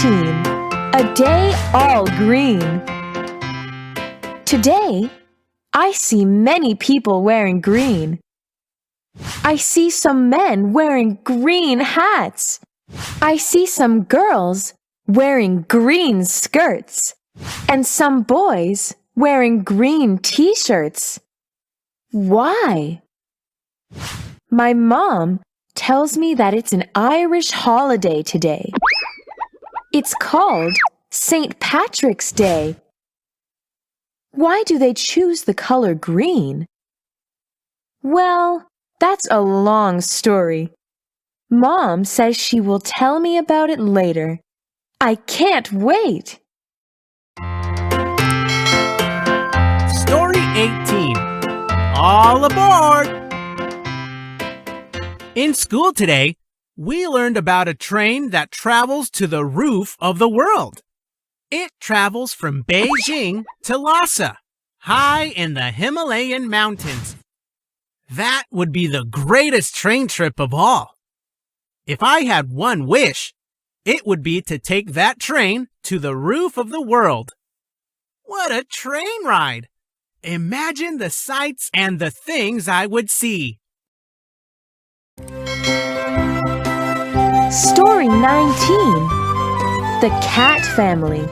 19. A day all green. Today, I see many people wearing green. I see some men wearing green hats. I see some girls wearing green skirts and some boys wearing green t-shirts. Why? My mom tells me that it's an Irish holiday today. It's called St. Patrick's Day. Why do they choose the color green? Well, that's a long story. Mom says she will tell me about it later. I can't wait! Story 18. All aboard! In school today, we learned about a train that travels to the roof of the world. It travels from Beijing to Lhasa, high in the Himalayan mountains. That would be the greatest train trip of all. If I had one wish, it would be to take that train to the roof of the world. What a train ride! Imagine the sights and the things I would see. Story 19. The Cat Family.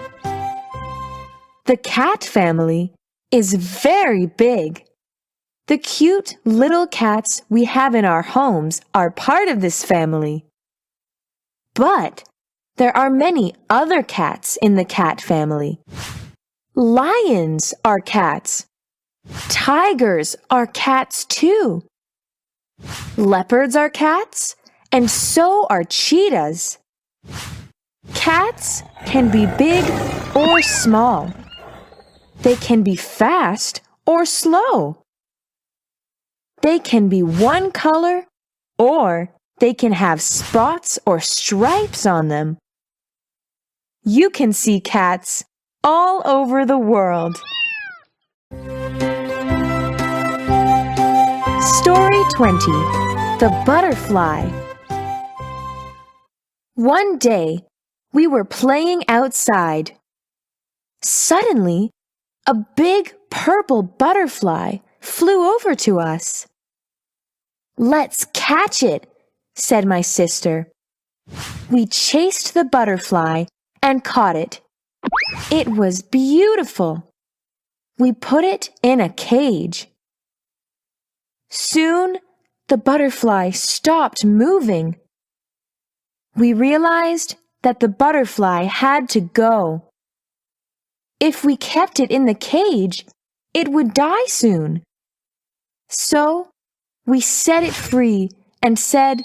The cat family is very big. The cute little cats we have in our homes are part of this family. But there are many other cats in the cat family. Lions are cats. Tigers are cats too. Leopards are cats, and so are cheetahs. Cats can be big or small. They can be fast or slow. They can be one color, or they can have spots or stripes on them. You can see cats all over the world. Story 20. The Butterfly. One day, we were playing outside. Suddenly, a big purple butterfly flew over to us. "Let's catch it," said my sister. We chased the butterfly and caught it. It was beautiful. We put it in a cage. Soon, the butterfly stopped moving. We realized that the butterfly had to go. If we kept it in the cage, it would die soon. So, we set it free and said,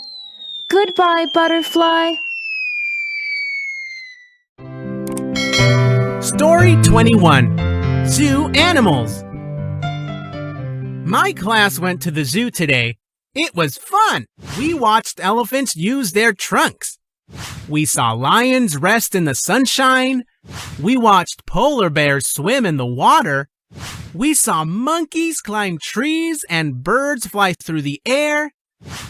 "Goodbye, butterfly." Story 21. Zoo Animals. My class went to the zoo today. It was fun. We watched elephants use their trunks. We saw lions rest in the sunshine. We watched polar bears swim in the water. We saw monkeys climb trees and birds fly through the air.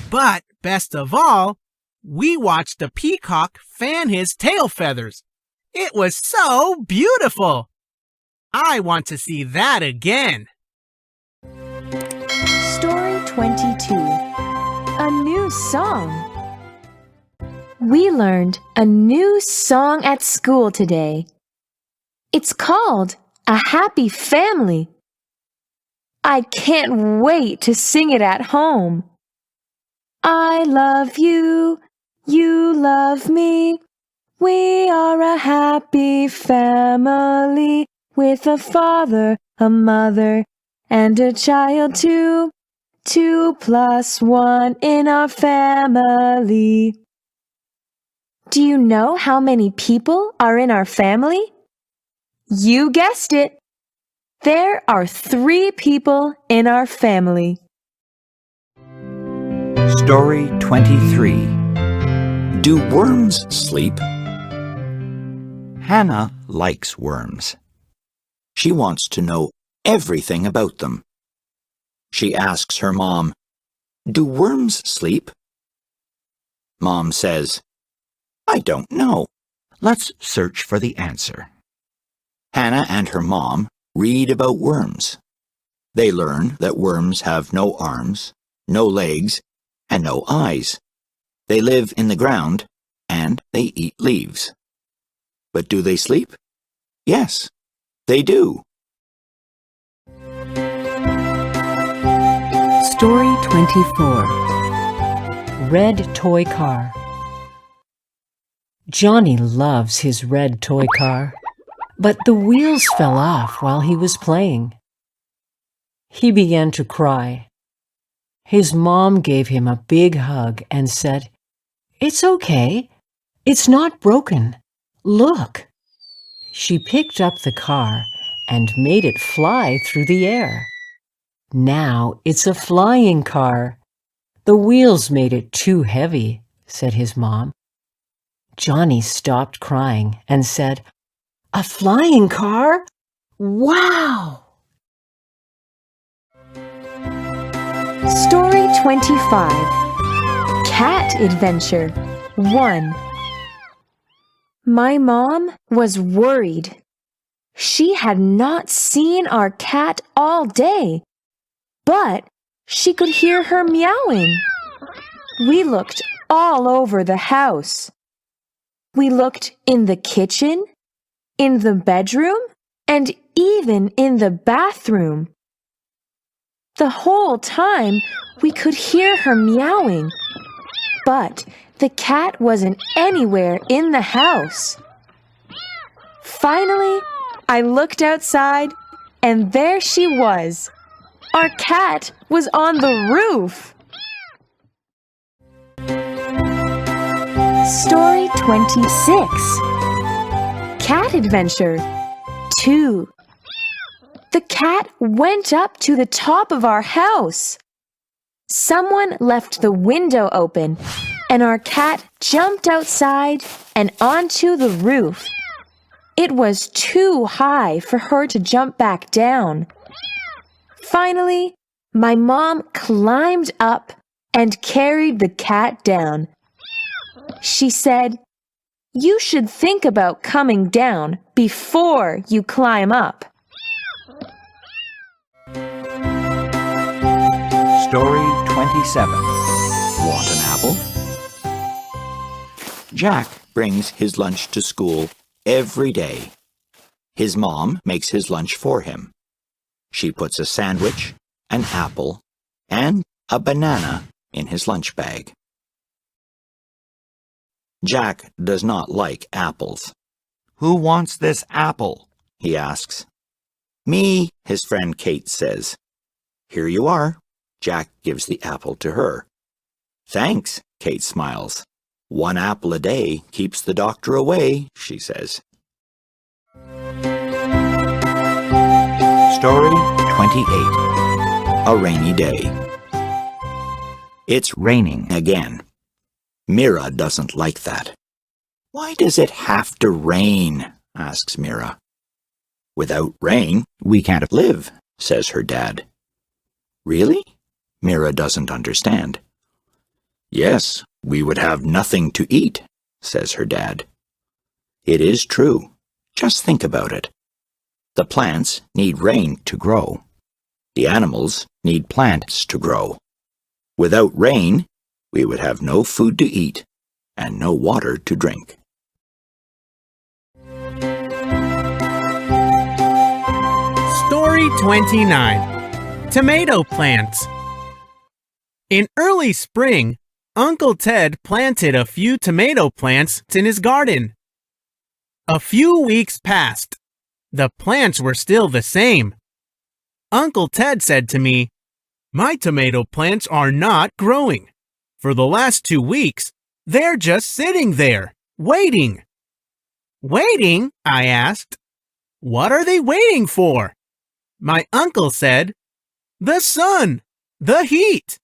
But best of all, we watched a peacock fan his tail feathers. It was so beautiful. I want to see that again. Story 22. A new song. We learned a new song at school today. It's called A Happy Family. I can't wait to sing it at home. I love you, you love me. We are a happy family with a father, a mother, and a child too. 2 plus 1 in our family. Do you know how many people are in our family? You guessed it. There are 3 people in our family. Story 23. Do worms sleep? Hannah likes worms. She wants to know everything about them. She asks her mom, "Do worms sleep?" Mom says, "I don't know. Let's search for the answer. Hannah and her mom read about worms. They learn that worms have no arms, no legs, and no eyes. They live in the ground, and they eat leaves. But do they sleep? Yes, they do. Story 24. Red Toy Car. Johnny loves his red toy car, but the wheels fell off while he was playing. He began to cry. His mom gave him a big hug and said, "It's okay. It's not broken. Look." She picked up the car and made it fly through the air. Now it's a flying car. The wheels made it too heavy, said his mom. Johnny stopped crying and said, "A flying car? Wow!" Story 25. Cat Adventure 1. My mom was worried. She had not seen our cat all day, but she could hear her meowing. We looked all over the house. We looked in the kitchen, in the bedroom, and even in the bathroom. The whole time we could hear her meowing, but the cat wasn't anywhere in the house. Finally, I looked outside, and there she was. Our cat was on the roof. Story 26. Cat Adventure 2. The cat went up to the top of our house. Someone left the window open, and our cat jumped outside and onto the roof. It was too high for her to jump back down. Finally, my mom climbed up and carried the cat down. She said, "You should think about coming down before you climb up." Story 27. Want an apple? Jack brings his lunch to school every day. His mom makes his lunch for him. She puts a sandwich, an apple, and a banana in his lunch bag. Jack does not like apples. "Who wants this apple?" he asks. "Me," his friend Kate says. "Here you are." Jack gives the apple to her. "Thanks," Kate smiles. "One apple a day keeps the doctor away," she says. Story 28. A rainy day. It's raining again. Mira doesn't like that. "Why does it have to rain?" asks Mira. "Without rain, we can't live," says her dad. "Really?" Mira doesn't understand. "Yes, we would have nothing to eat," says her dad. It is true. Just think about it. The plants need rain to grow. The animals need plants to grow. Without rain, we would have no food to eat and no water to drink. Story 29. Tomato Plants. In early spring, Uncle Ted planted a few tomato plants in his garden. A few weeks passed. The plants were still the same. Uncle Ted said to me, "My tomato plants are not growing. For the last 2 weeks, they're just sitting there, waiting." "Waiting?" I asked. "What are they waiting for?" My uncle said, "The sun, the heat."